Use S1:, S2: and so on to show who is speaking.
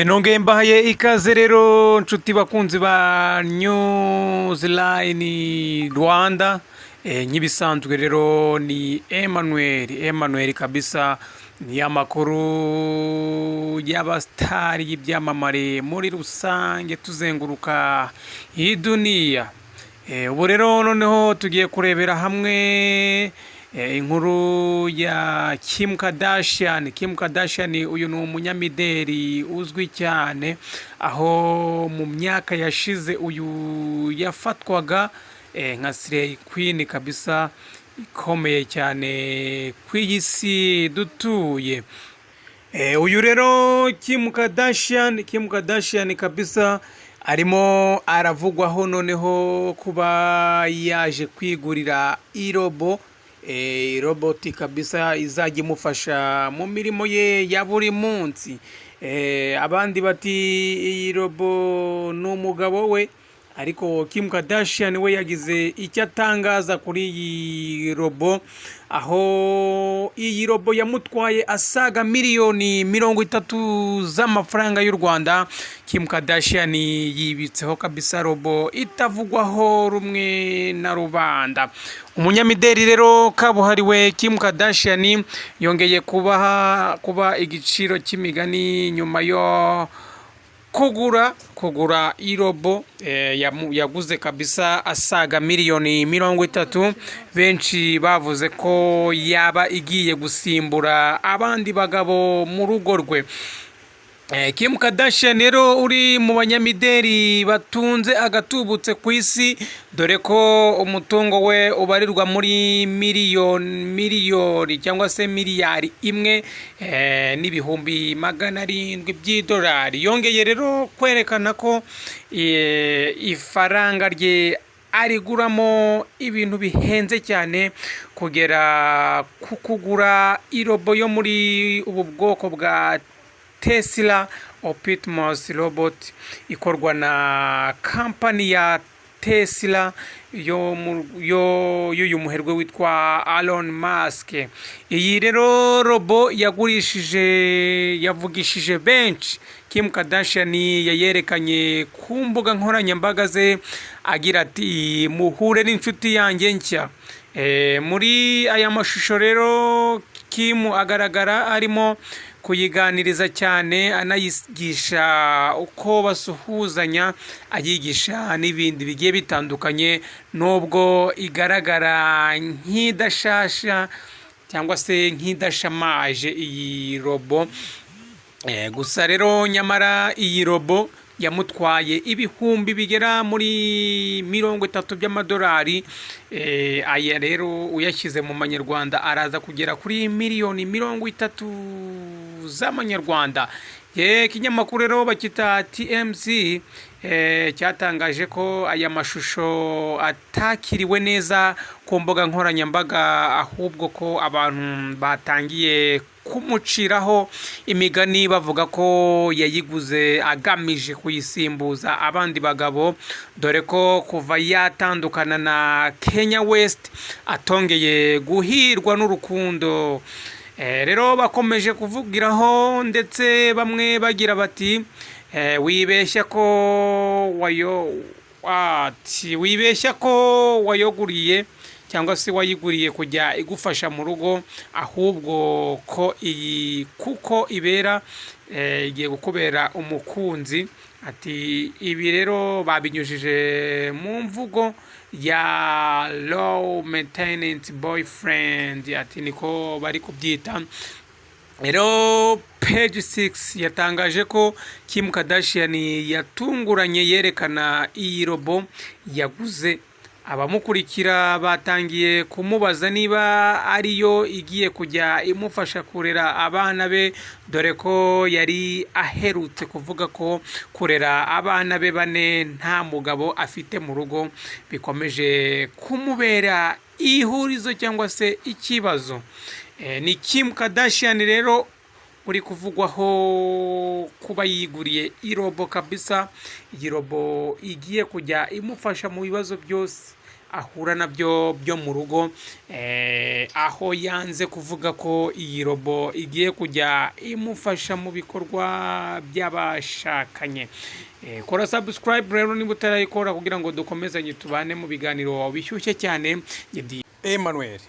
S1: Nongeye mbahaye ikaze rero nshuti bakunzi ba Newsline Rwanda. Nk'ibisanzwe rero ni Emmanuel kabisa, ni amakuru y'abastari y'ibyamamare muri rusange tuzenguruka iyi duniya. Ubu rero noneho tugiye kurebera hamwe inkuru ya Kim Kardashian. Kim Kardashian uyu ni umunyamideli uzwi cyane, aho mu myaka yashize uyu yafatwaga nka Slay Queen kabisa, ikomeye cyane ku iyi si dutuye. Uyu rero Kim Kardashian kabisa arimo aravugwaho noneho kuba yaje kwigurira irobo, roboti kabisa izajya imufasha mu mirimo ye ya buri munsi. Abandi bati iyi robo ni umugabo we, ariko Kim Kardashian we yagize icyo atangaza kuri iyi robo, aho iyi robo yamutwaye asaga miliyoni 30 z'amafaranga y'u Rwanda. Kim Kardashian yibitseho kabisa robo itavugwaho rumwe na rubanda. Umunyamideli rero kabuhariwe Kim Kardashian yongeye kuba igiciro cy'imigani nyuma yo kugura irobo yaguze kabisa asaga miliyoni 30. Benshi bavuze ko yaba igiye gusimbura abandi bagabo mu rugo rwe. Kim Kardashian rero uri mu banyamideli batunze agatubutse ku isi, dore ko umutungo we ubarirwa muri miliyoni cyangwa se miliyari 1.7 miliyoni by'idolari. Yongeye rero kwerekana ko ifaranga rye ariguramo ibintu bihenze cyane, kugera ku kugura irobo yo muri ubu bwoko bwa Tesla Optimus robot, ikorwa na kampani ya Tesla y'uyu muherwe witwa Elon Musk. Iyi rero robo yavugishije benshi. Kim Kardashian yayerekanye ku mbuga nkoranyambaga ze agira ati muhure n'inshuti yanjye nshya. Muri aya mashusho rero Kim agaragara arimo kuyiganiriza cyane, anayigisha uko basuhuzanya, ayigisha n'ibindi bigiye bitandukanye, nubwo igaragara nk'idashasha cyangwa se nk'idashamaje iyi robo. Gusa rero nyamara iyi robo yamutwaye ibihumbi bigera muri 30 by'amadolari. Aya rero uyashyize mu manyarwanda araza kugera kuri miliyoni 30 z'amanyarwanda. Ikinyamakuru rero bakita TMZ cyatangaje ko aya mashusho atakiriwe neza ku mbuga nkoranyambaga, ahubwo ko abantu batangiye kumuciraho imigani bavuga ko yayiguze agamije kuyisimbuza abandi bagabo, dore ko kuva yatandukana na Kanye West atongeye guhirwa n'urukundo. Rero bakomeje kuvugiraho, ndetse bamwe bagira bati wibeshya ko wayoguriye cyangwa se wayiguriye kujya igufasha mu rugo, ahubwo ko iyi kuko ibera igiye gukubera umukunzi. Ati ibi rero babinyujije mu mvugo ya low maintenance boyfriend, ati niko bari kubyita. Rero Page 6 yatangaje ko Kim Kardashian yatunguranye yerekana iyi robo yaguze. Abamukurikira batangiye kumubaza niba ariyo igiye kujya imufasha kurera abana be, dore ko yari aherutse kuvuga ko kurera abana be 4 nta mugabo afite mu rugo bikomeje kumubera ihurizo cyangwa se ikibazo. Ni Kim Kardashian rero uri kuvugwaho kuba yiguriye irobo kabisa. Iyi robo igiye kujya imufasha mu bibazo byose ahura nabyo byo mu rugo, aho yanze kuvuga ko iyi robo igiye kujya imufasha mu bikorwa by'abashakanye. Kora subscribe rero niba utarayikora kugira ngo dukomezanye tubane mu biganiro bishyushye cyane. Emmanuel.